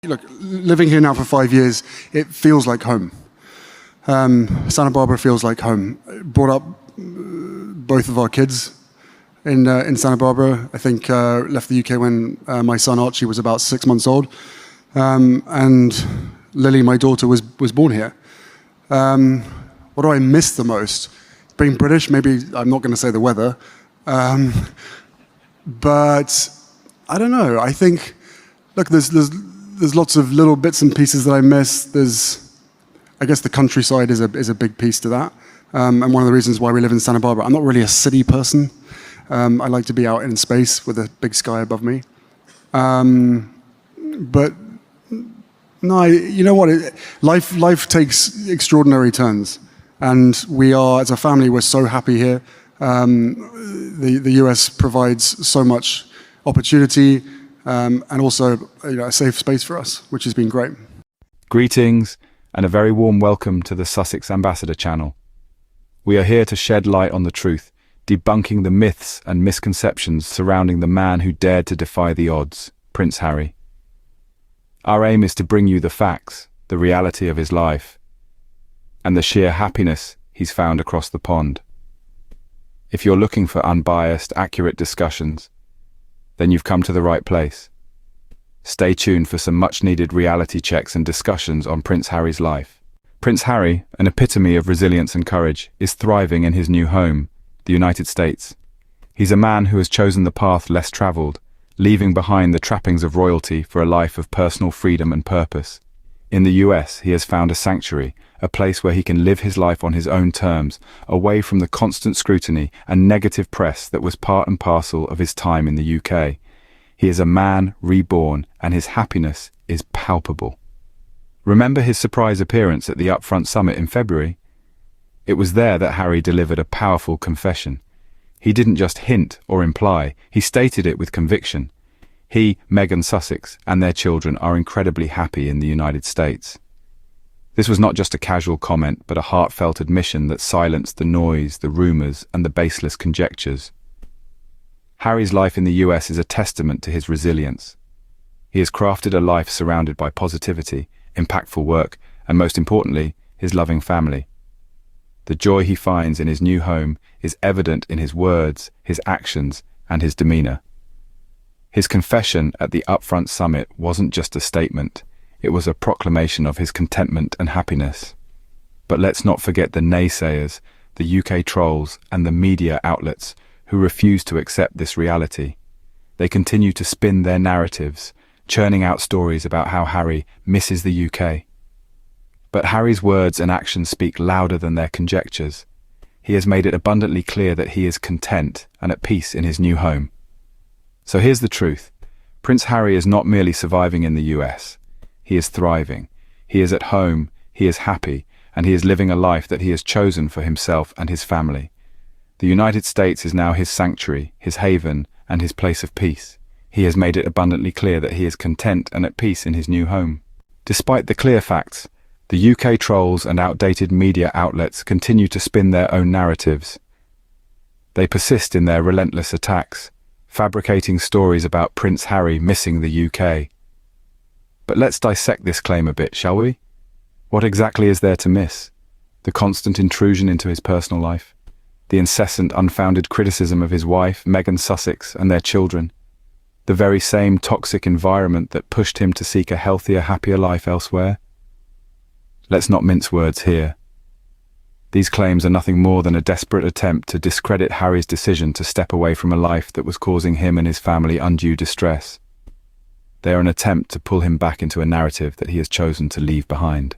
Look, living here now for 5 years, it feels like home. Santa Barbara feels like home. Brought up both of our kids in Santa Barbara. I think left the UK when my son Archie was about 6 months old, and Lily, my daughter, was born here. What do I miss the most? Being British, maybe I'm not going to say the weather, but I don't know. I think, look, there's lots of little bits and pieces that I miss. I guess the countryside is a big piece to that, and one of the reasons why we live in Santa Barbara. I'm not really a city person. I like to be out in space with a big sky above me. But no, you know what? Life takes extraordinary turns, and we are, as a family, we're so happy here. The US provides so much opportunity, and also a safe space for us, which has been great. Greetings, and a very warm welcome to the Sussex Ambassador channel. We are here to shed light on the truth, debunking the myths and misconceptions surrounding the man who dared to defy the odds, Prince Harry. Our aim is to bring you the facts, the reality of his life, and the sheer happiness he's found across the pond. If you're looking for unbiased, accurate discussions, then you've come to the right place. Stay tuned for some much-needed reality checks and discussions on Prince Harry's life. Prince Harry, an epitome of resilience and courage, is thriving in his new home, the United States. He's a man who has chosen the path less traveled, leaving behind the trappings of royalty for a life of personal freedom and purpose. In the US, he has found a sanctuary, a place where he can live his life on his own terms, away from the constant scrutiny and negative press that was part and parcel of his time in the UK. He is a man reborn, and his happiness is palpable. Remember his surprise appearance at the Upfront Summit in February? It was there that Harry delivered a powerful confession. He didn't just hint or imply, he stated it with conviction. He, Meghan Sussex, and their children are incredibly happy in the United States. This was not just a casual comment, but a heartfelt admission that silenced the noise, the rumours, and the baseless conjectures. Harry's life in the US is a testament to his resilience. He has crafted a life surrounded by positivity, impactful work, and most importantly, his loving family. The joy he finds in his new home is evident in his words, his actions, and his demeanour. His confession at the Upfront Summit wasn't just a statement, it was a proclamation of his contentment and happiness. But let's not forget the naysayers, the UK trolls, and the media outlets who refuse to accept this reality. They continue to spin their narratives, churning out stories about how Harry misses the UK. But Harry's words and actions speak louder than their conjectures. He has made it abundantly clear that he is content and at peace in his new home. So here's the truth. Prince Harry is not merely surviving in the US. He is thriving. He is at home, he is happy, and he is living a life that he has chosen for himself and his family. The United States is now his sanctuary, his haven, and his place of peace. He has made it abundantly clear that he is content and at peace in his new home. Despite the clear facts, the UK trolls and outdated media outlets continue to spin their own narratives. They persist in their relentless attacks, fabricating stories about Prince Harry missing the UK. But let's dissect this claim a bit, shall we? What exactly is there to miss? The constant intrusion into his personal life? The incessant, unfounded criticism of his wife, Meghan Sussex, and their children? The very same toxic environment that pushed him to seek a healthier, happier life elsewhere? Let's not mince words here. These claims are nothing more than a desperate attempt to discredit Harry's decision to step away from a life that was causing him and his family undue distress. They are an attempt to pull him back into a narrative that he has chosen to leave behind.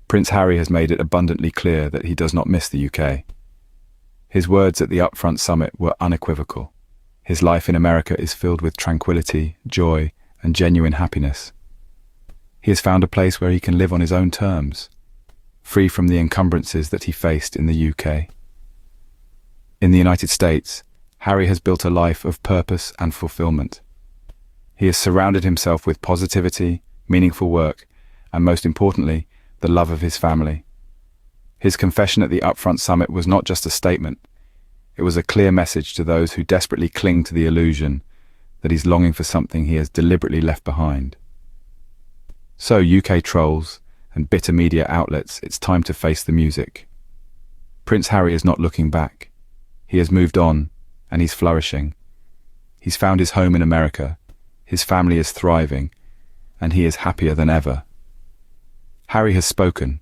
Prince Harry has made it abundantly clear that he does not miss the UK. His words at the Upfront Summit were unequivocal. His life in America is filled with tranquility, joy, and genuine happiness. He has found a place where he can live on his own terms, free from the encumbrances that he faced in the UK. In the United States, Harry has built a life of purpose and fulfillment. He has surrounded himself with positivity, meaningful work, and most importantly, the love of his family. His confession at the Upfront Summit was not just a statement. It was a clear message to those who desperately cling to the illusion that he's longing for something he has deliberately left behind. So, UK trolls and bitter media outlets, it's time to face the music. Prince Harry is not looking back. He has moved on, and he's flourishing. He's found his home in America, his family is thriving, and he is happier than ever. Harry has spoken.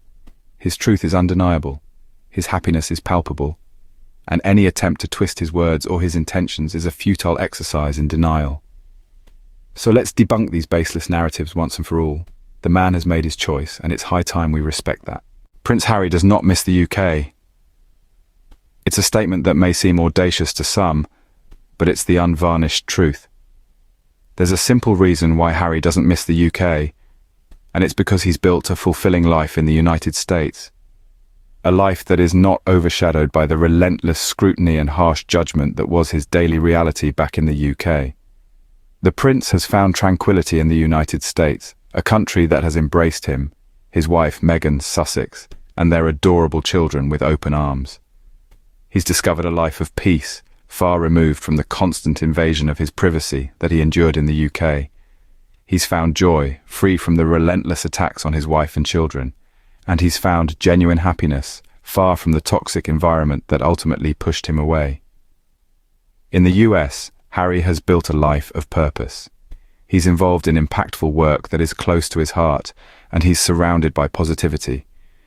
His truth is undeniable. His happiness is palpable. And any attempt to twist his words or his intentions is a futile exercise in denial. So let's debunk these baseless narratives once and for all. The man has made his choice, and it's high time we respect that. Prince Harry does not miss the UK. It's a statement that may seem audacious to some, but it's the unvarnished truth. There's a simple reason why Harry doesn't miss the UK, and it's because he's built a fulfilling life in the United States. A life that is not overshadowed by the relentless scrutiny and harsh judgment that was his daily reality back in the UK. The prince has found tranquility in the United States, a country that has embraced him, his wife Meghan Sussex, and their adorable children with open arms. He's discovered a life of peace, far removed from the constant invasion of his privacy that he endured in the UK. He's found joy, free from the relentless attacks on his wife and children, and he's found genuine happiness, far from the toxic environment that ultimately pushed him away. In the US, Harry has built a life of purpose. He's involved in impactful work that is close to his heart, and he's surrounded by positivity.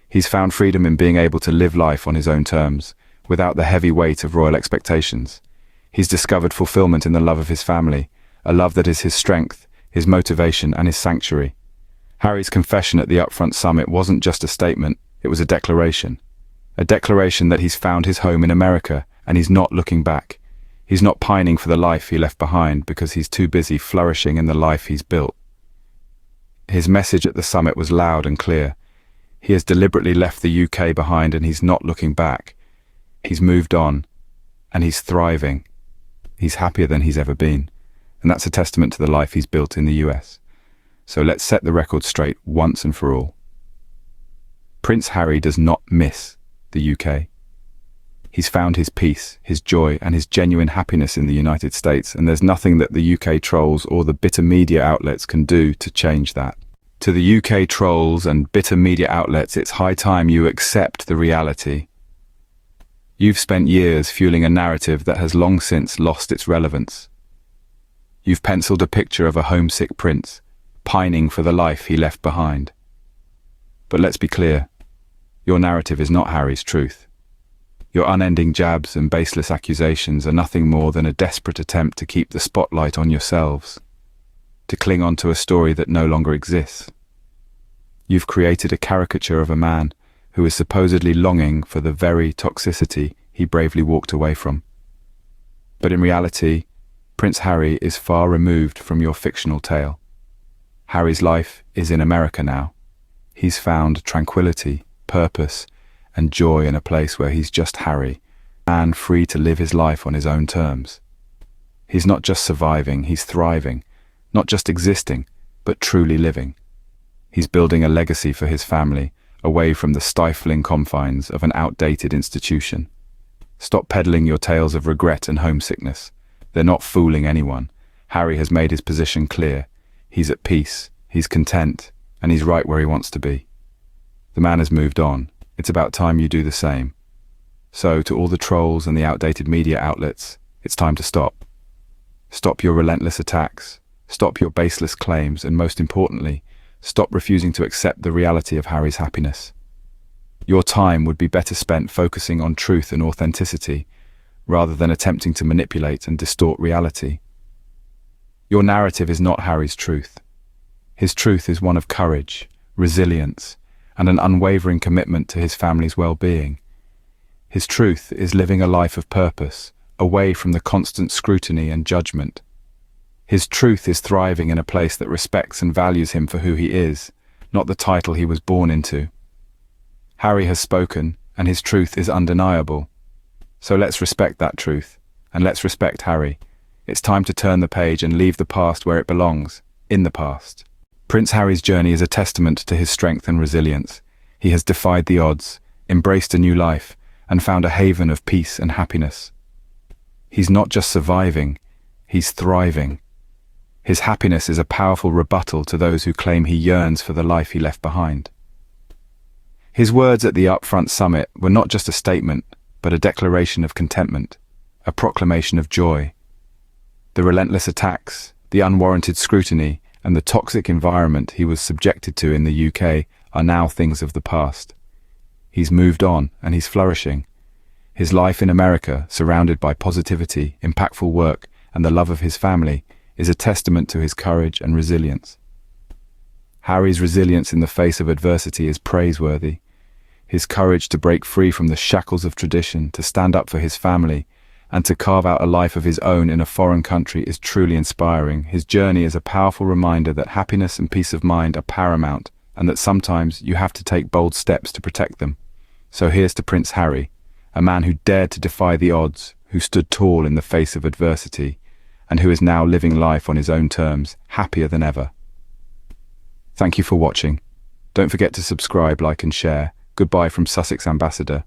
He's found freedom in being able to live life on his own terms, without the heavy weight of royal expectations. He's discovered fulfillment in the love of his family, a love that is his strength, his motivation, and his sanctuary. Harry's confession at the Upfront Summit wasn't just a statement, it was a declaration. A declaration that he's found his home in America, and he's not looking back. He's not pining for the life he left behind because he's too busy flourishing in the life he's built. His message at the summit was loud and clear. He has deliberately left the UK behind, and he's not looking back. He's moved on, and he's thriving. He's happier than he's ever been, and that's a testament to the life he's built in the US. So let's set the record straight once and for all. Prince Harry does not miss the UK. He's found his peace, his joy, and his genuine happiness in the United States, and there's nothing that the UK trolls or the bitter media outlets can do to change that. To the UK trolls and bitter media outlets, it's high time you accept the reality. You've spent years fueling a narrative that has long since lost its relevance. You've penciled a picture of a homesick prince, pining for the life he left behind. But let's be clear, your narrative is not Harry's truth. Your unending jabs and baseless accusations are nothing more than a desperate attempt to keep the spotlight on yourselves, to cling on to a story that no longer exists. You've created a caricature of a man who is supposedly longing for the very toxicity he bravely walked away from. But in reality, Prince Harry is far removed from your fictional tale. Harry's life is in America now. He's found tranquility, purpose, and joy in a place where he's just Harry, a man free to live his life on his own terms. He's not just surviving, he's thriving, not just existing, but truly living. He's building a legacy for his family, away from the stifling confines of an outdated institution. Stop peddling your tales of regret and homesickness. They're not fooling anyone. Harry has made his position clear. He's at peace, he's content, and he's right where he wants to be. The man has moved on. It's about time you do the same. So, to all the trolls and the outdated media outlets, it's time to stop. Stop your relentless attacks. Stop your baseless claims, and most importantly, stop refusing to accept the reality of Harry's happiness. Your time would be better spent focusing on truth and authenticity, rather than attempting to manipulate and distort reality. Your narrative is not Harry's truth. His truth is one of courage, resilience, and an unwavering commitment to his family's well-being. His truth is living a life of purpose, away from the constant scrutiny and judgment. His truth is thriving in a place that respects and values him for who he is, not the title he was born into. Harry has spoken, and his truth is undeniable. So let's respect that truth, and let's respect Harry. It's time to turn the page and leave the past where it belongs, in the past. Prince Harry's journey is a testament to his strength and resilience. He has defied the odds, embraced a new life, and found a haven of peace and happiness. He's not just surviving, he's thriving. His happiness is a powerful rebuttal to those who claim he yearns for the life he left behind. His words at the Upfront Summit were not just a statement, but a declaration of contentment, a proclamation of joy. The relentless attacks, the unwarranted scrutiny, and the toxic environment he was subjected to in the UK are now things of the past. He's moved on and he's flourishing. His life in America, surrounded by positivity, impactful work, and the love of his family, is a testament to his courage and resilience. Harry's resilience in the face of adversity is praiseworthy. His courage to break free from the shackles of tradition, to stand up for his family, and to carve out a life of his own in a foreign country is truly inspiring. His journey is a powerful reminder that happiness and peace of mind are paramount, and that sometimes you have to take bold steps to protect them. So here's to Prince Harry, a man who dared to defy the odds, who stood tall in the face of adversity, and who is now living life on his own terms, happier than ever. Thank you for watching. Don't forget to subscribe, like and share. Goodbye from Sussex Ambassador.